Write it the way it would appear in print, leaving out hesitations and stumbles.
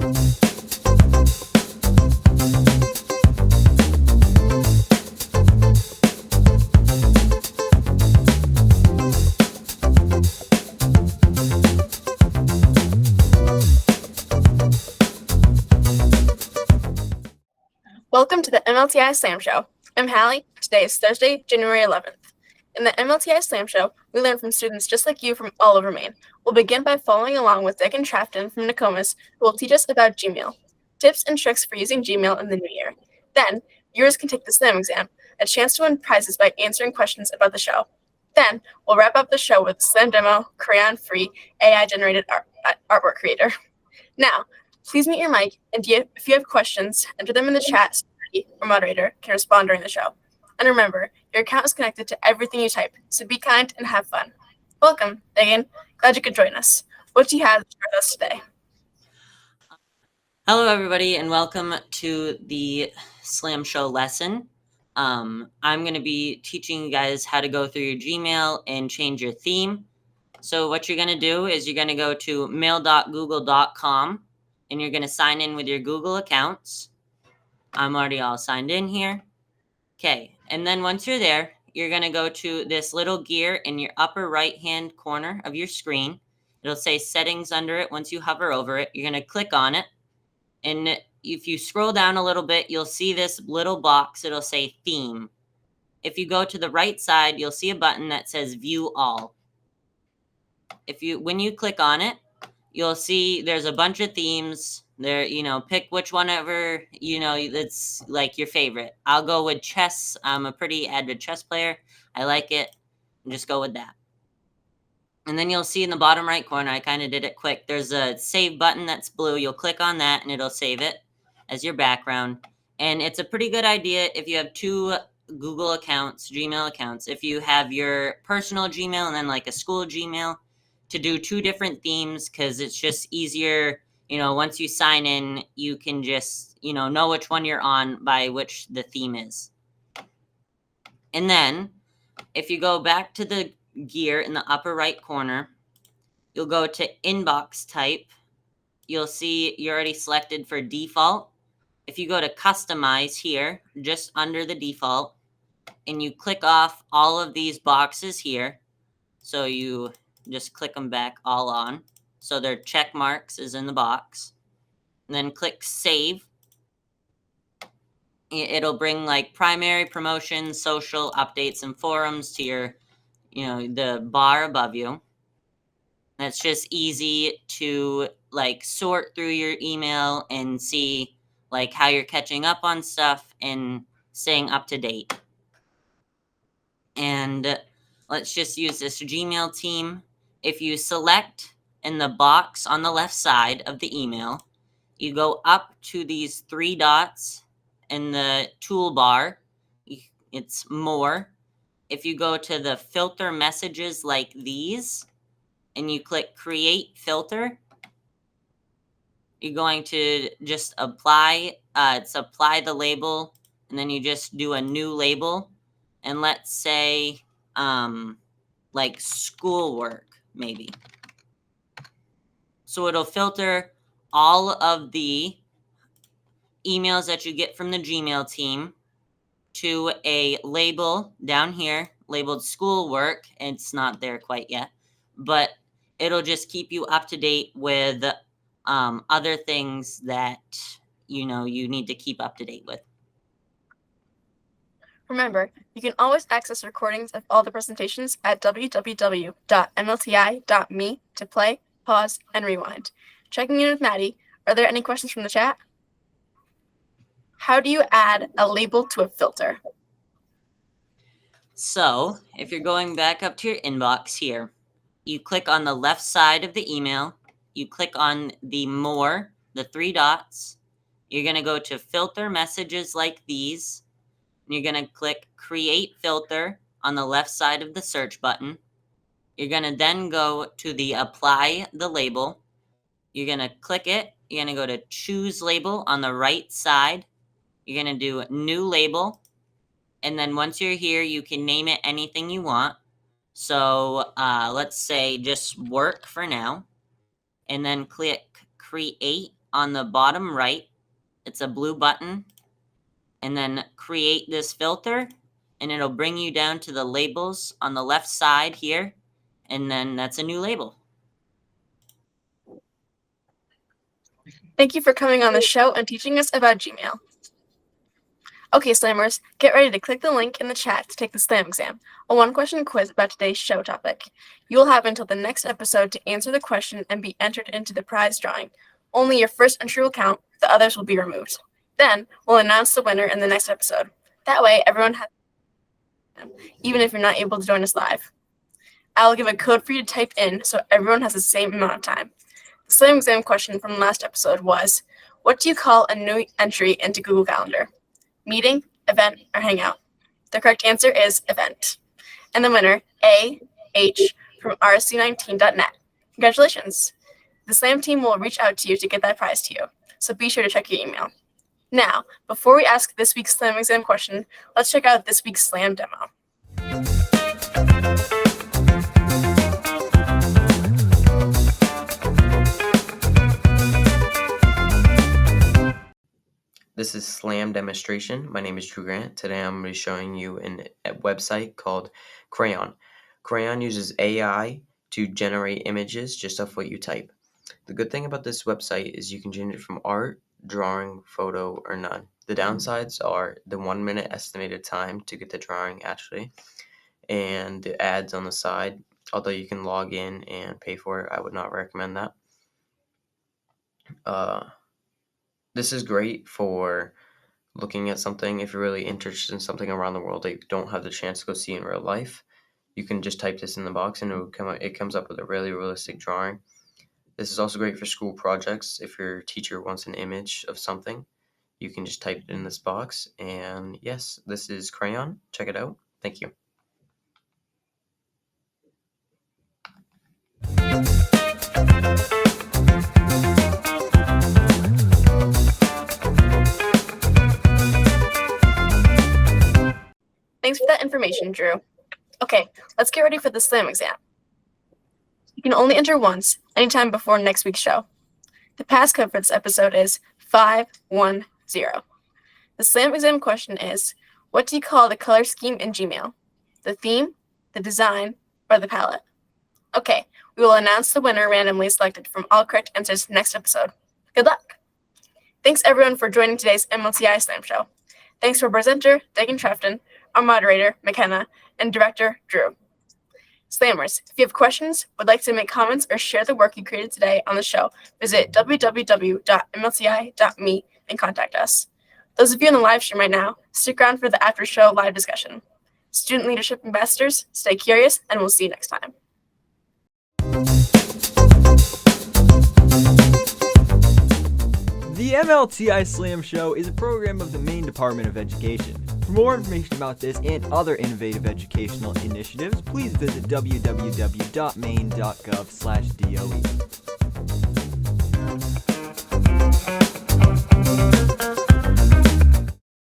Welcome to the MLTI Slam Show. I'm Hallie. Today is Thursday, January 11th. In the MLTI Slam Show, we learn from students just like you from all over Maine. We'll begin by following along with Dick and Trafton from Nokomis, who will teach us about Gmail, tips and tricks for using Gmail in the new year. Then, viewers can take the Slam exam, a chance to win prizes by answering questions about the show. Then, we'll wrap up the show with a Slam demo, crayon-free, AI-generated artwork creator. Now, please mute your mic, and if you have questions, enter them in the chat so our moderator can respond during the show. And remember, your account is connected to everything you type, so be kind and have fun. Welcome, Megan. Glad you could join us. What do you have to share with us today? Hello, everybody, and welcome to the Slam Show lesson. I'm going to be teaching you guys how to go through your Gmail and change your theme. So what you're going to do is you're going to go to mail.google.com, and you're going to sign in with your Google accounts. I'm already all signed in here. Okay, and then once you're there, you're going to go to this little gear in your upper right-hand corner of your screen. It'll say settings under it. Once you hover over it, you're going to click on it. And if you scroll down a little bit, you'll see this little box. It'll say theme. If you go to the right side, you'll see a button that says view all. When you click on it, you'll see there's a bunch of themes there. Pick which one ever, that's like your favorite. I'll go with chess. I'm a pretty avid chess player. I like it. And just go with that. And then you'll see in the bottom right corner, I kind of did it quick. There's a save button that's blue. You'll click on that and it'll save it as your background. And it's a pretty good idea if you have two Google accounts, Gmail accounts. If you have your personal Gmail and then like a school Gmail, to do two different themes, because it's just easier. Once you sign in, you can just, know which one you're on by which the theme is. And then if you go back to the gear in the upper right corner, you'll go to inbox type. You'll see you're already selected for default. If you go to customize here, just under the default, and you click off all of these boxes here, so you just click them back all on. So their check marks is in the box. And then click save. It'll bring like primary, promotions, social, updates, and forums to your, the bar above you. That's just easy to like sort through your email and see like how you're catching up on stuff and staying up to date. And let's just use this Gmail team. If you select in the box on the left side of the email, you go up to these three dots in the toolbar. It's more. If you go to the filter messages like these and you click create filter, you're going to just apply the label, and then you just do a new label. And let's say like schoolwork, maybe. So it'll filter all of the emails that you get from the Gmail team to a label down here labeled schoolwork. It's not there quite yet, but it'll just keep you up to date with other things that you need to keep up to date with. Remember, you can always access recordings of all the presentations at www.mlti.me to play, pause, and rewind. Checking in with Maddie, are there any questions from the chat? How do you add a label to a filter? So if you're going back up to your inbox here, you click on the left side of the email, you click on the more, the three dots, you're going to go to filter messages like these, and you're going to click create filter on the left side of the search button. You're going to then go to the apply the label. You're going to click it. You're going to go to choose label on the right side. You're going to do new label. And then once you're here, you can name it anything you want. So let's say just work for now. And then click create on the bottom right, it's a blue button, and then create this filter, and it'll bring you down to the labels on the left side here, and then that's a new label. Thank you for coming on the show and teaching us about Gmail. Okay, Slammers, get ready to click the link in the chat to take the Slam exam, a one-question quiz about today's show topic. You will have until the next episode to answer the question and be entered into the prize drawing. Only your first entry will count, the others will be removed. Then, we'll announce the winner in the next episode. That way, everyone has, even if you're not able to join us live. I will give a code for you to type in so everyone has the same amount of time. The Slam exam question from last episode was, what do you call a new entry into Google Calendar? Meeting, event, or hangout? The correct answer is event. And the winner, A.H. from rsc19.net. Congratulations. The Slam team will reach out to you to get that prize to you, so be sure to check your email. Now, before we ask this week's Slam exam question, let's check out this week's Slam demo. This is Slam Demonstration. My name is Drew Grant. Today I'm going to be showing you a website called Crayon. Crayon uses AI to generate images just off what you type. The good thing about this website is you can generate from art, drawing, photo, or none. The downsides are the 1 minute estimated time to get the drawing actually, and the ads on the side. Although you can log in and pay for it, I would not recommend that. This is great for looking at something if you're really interested in something around the world that you don't have the chance to go see in real life. You can just type this in the box and it comes up with a really realistic drawing. This is also great for school projects. If your teacher wants an image of something, you can just type it in this box. And yes, this is Crayon. Check it out. Thank you. Thanks for that information, Drew. Okay, let's get ready for the Slam exam. You can only enter once, anytime before next week's show. The passcode for this episode is 510. The Slam exam question is, what do you call the color scheme in Gmail? The theme, the design, or the palette? Okay, we will announce the winner randomly selected from all correct answers next episode. Good luck! Thanks everyone for joining today's MLTI Slam Show. Thanks to our presenter, Dagan Trefton, our moderator, McKenna, and director, Drew. Slammers, if you have questions, would like to make comments, or share the work you created today on the show, visit www.mlti.me and contact us. Those of you in the live stream right now, stick around for the after-show live discussion. Student Leadership Ambassadors, stay curious, and we'll see you next time. The MLTI Slam Show is a program of the Maine Department of Education. For more information about this and other innovative educational initiatives, please visit www.maine.gov/DOE.